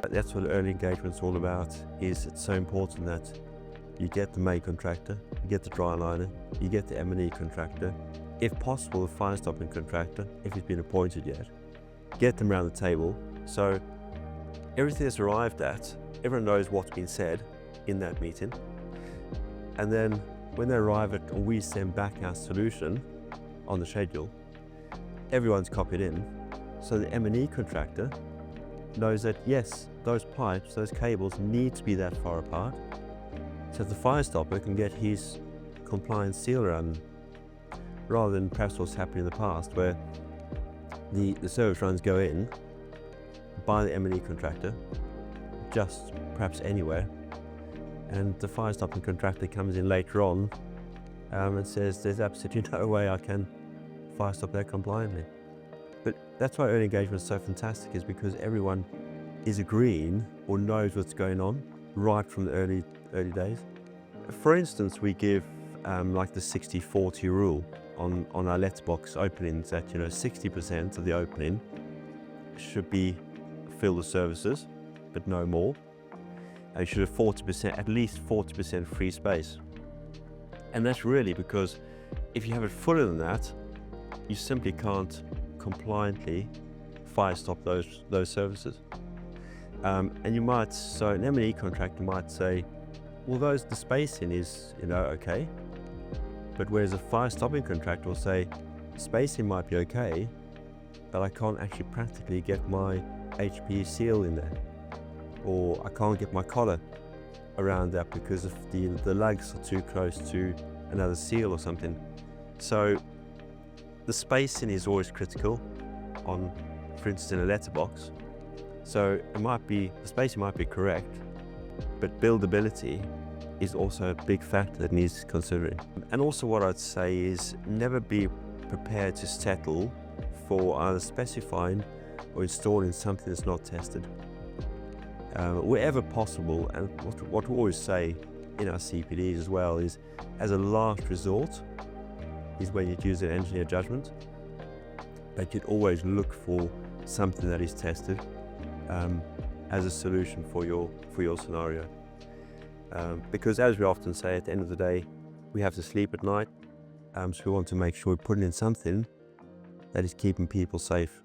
But that's what early engagement is all about. Is it's so important that you get the main contractor, you get the dry liner, you get the M&E contractor, if possible the fire stopping contractor, if he's been appointed yet, get them around the table so everything is arrived at, everyone knows what's been said in that meeting, and then when they arrive at, or we send back our solution on the schedule, everyone's copied in, so the M&E contractor knows that yes, those pipes, those cables need to be that far apart, so the fire stopper can get his compliance seal around them, rather than perhaps what's happened in the past where the service runs go in by the M&E contractor, just perhaps anywhere, and the fire stopping contractor comes in later on and says there's absolutely no way I can fire stop that compliantly. But that's why early engagement is so fantastic, is because everyone is agreeing or knows what's going on right from the early days. For instance, we give like the 60-40 rule on our letterbox openings, that 60% of the opening should be filled with services, but no more. And you should have 40%, at least 40% free space. And that's really because if you have it fuller than that, you simply can't compliantly fire stop those services. And you might, so an M&E contractor might say, well, the spacing is, okay. But whereas a fire stopping contractor will say, spacing might be okay, but I can't actually practically get my HPE seal in there. Or I can't get my collar around that because of the lugs are too close to another seal or something. So the spacing is always critical on, for instance, in a letterbox. So the spacing might be correct, but buildability is also a big factor that needs considering. And also what I'd say is never be prepared to settle for either specifying or installing something that's not tested. Wherever possible, and what we always say in our CPDs as well is, as a last resort, is when you'd use an engineer judgment, but you'd always look for something that is tested as a solution for your scenario. Because as we often say, at the end of the day, we have to sleep at night, so we want to make sure we're putting in something that is keeping people safe.